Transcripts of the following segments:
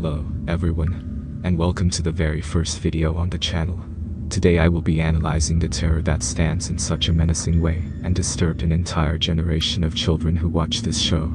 Hello, everyone, and welcome to the very first video on the channel. Today I will be analyzing the terror that stands in such a menacing way and disturbed an entire generation of children who watch this show.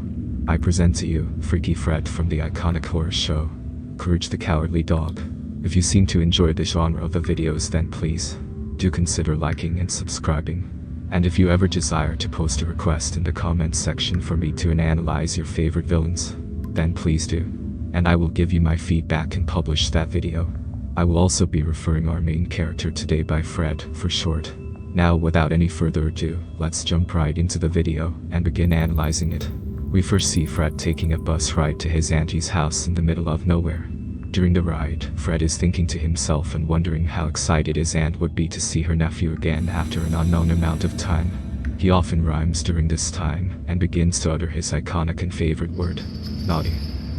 I present to you Freaky Fred from the iconic horror show, Courage the Cowardly Dog. If you seem to enjoy the genre of the videos, then please do consider liking and subscribing. And if you ever desire to post a request in the comments section for me to analyze your favorite villains, then please do, and I will give you my feedback and publish that video. I will also be referring our main character today by Fred for short. Now without any further ado, let's jump right into the video and begin analyzing it. We first see Fred taking a bus ride to his auntie's house in the middle of nowhere. During the ride, Fred is thinking to himself and wondering how excited his aunt would be to see her nephew again after an unknown amount of time. He often rhymes during this time and begins to utter his iconic and favorite word, naughty.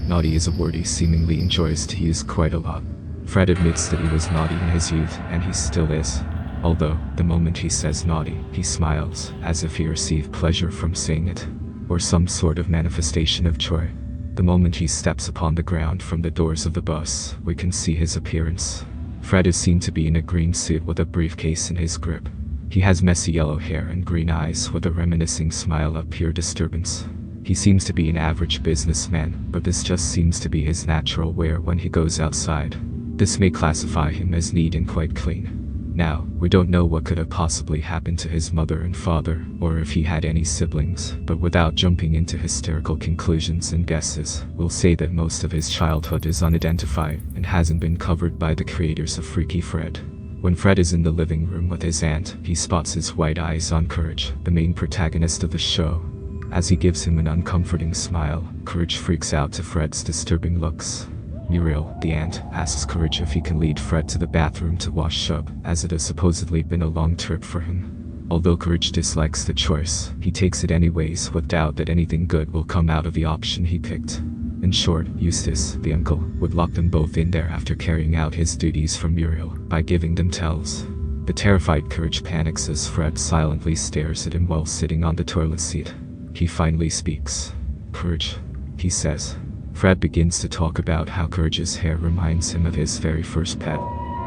Naughty is a word he seemingly enjoys to use quite a lot. Fred admits that he was naughty in his youth, and he still is. Although, the moment he says naughty, he smiles, as if he received pleasure from saying it, or some sort of manifestation of joy. The moment he steps upon the ground from the doors of the bus, we can see his appearance. Fred is seen to be in a green suit with a briefcase in his grip. He has messy yellow hair and green eyes with a reminiscing smile of pure disturbance. He seems to be an average businessman, but this just seems to be his natural wear when he goes outside. This may classify him as neat and quite clean. Now, we don't know what could have possibly happened to his mother and father, or if he had any siblings, but without jumping into hysterical conclusions and guesses, we'll say that most of his childhood is unidentified and hasn't been covered by the creators of Freaky Fred. When Fred is in the living room with his aunt, he spots his white eyes on Courage, the main protagonist of the show. As he gives him an uncomforting smile, Courage freaks out to Fred's disturbing looks. Muriel, the aunt, asks Courage if he can lead Fred to the bathroom to wash up, as it has supposedly been a long trip for him. Although Courage dislikes the choice, he takes it anyways with doubt that anything good will come out of the option he picked. In short, Eustace, the uncle, would lock them both in there after carrying out his duties for Muriel by giving them tells. The terrified Courage panics as Fred silently stares at him while sitting on the toilet seat. He finally speaks. "Courage," he says. Fred begins to talk about how Courage's hair reminds him of his very first pet,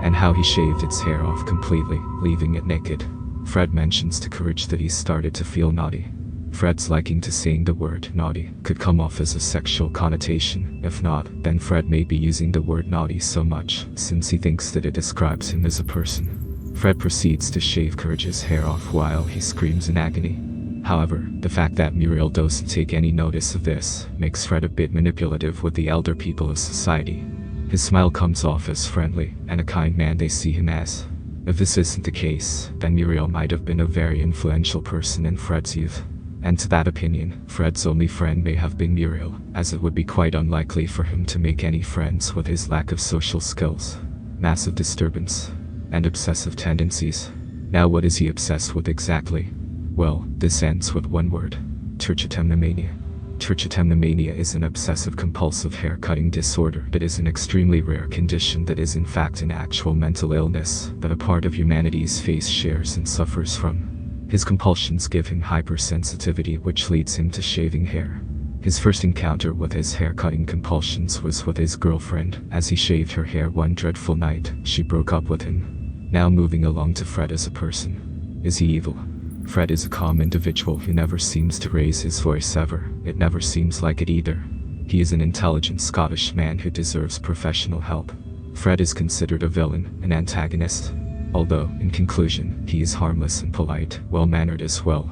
and how he shaved its hair off completely, leaving it naked. Fred mentions to Courage that he started to feel naughty. Fred's liking to saying the word naughty could come off as a sexual connotation. If not, then Fred may be using the word naughty so much, since he thinks that it describes him as a person. Fred proceeds to shave Courage's hair off while he screams in agony. However, the fact that Muriel doesn't take any notice of this makes Fred a bit manipulative with the elder people of society. His smile comes off as friendly and a kind man they see him as. If this isn't the case, then Muriel might have been a very influential person in Fred's youth. And to that opinion, Fred's only friend may have been Muriel, as it would be quite unlikely for him to make any friends with his lack of social skills, massive disturbance, and obsessive tendencies. Now what is he obsessed with exactly? Well, this ends with one word: trichotillomania. Trichotillomania is an obsessive-compulsive hair-cutting disorder that is an extremely rare condition that is in fact an actual mental illness that a part of humanity's face shares and suffers from. His compulsions give him hypersensitivity, which leads him to shaving hair. His first encounter with his hair-cutting compulsions was with his girlfriend. As he shaved her hair one dreadful night, she broke up with him. Now moving along to Fred as a person. Is he evil? Fred is a calm individual who never seems to raise his voice ever. It never seems like it either. He is an intelligent Scottish man who deserves professional help. Fred is considered a villain, an antagonist. Although, in conclusion, he is harmless and polite, well-mannered as well.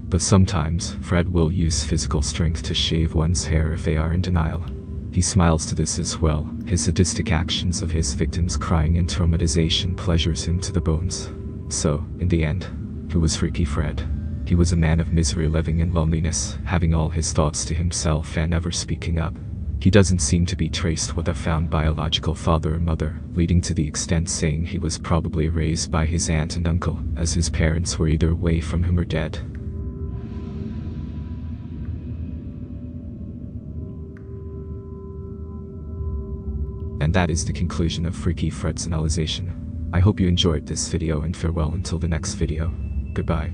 But sometimes, Fred will use physical strength to shave one's hair if they are in denial. He smiles to this as well. His sadistic actions of his victims crying in traumatization pleasures him to the bones. So, in the end, who was Freaky Fred? He was a man of misery living in loneliness, having all his thoughts to himself and never speaking up. He doesn't seem to be traced with a found biological father or mother, leading to the extent saying he was probably raised by his aunt and uncle, as his parents were either away from him or dead. And that is the conclusion of Freaky Fred's analyzation. I hope you enjoyed this video, and farewell until the next video. Goodbye.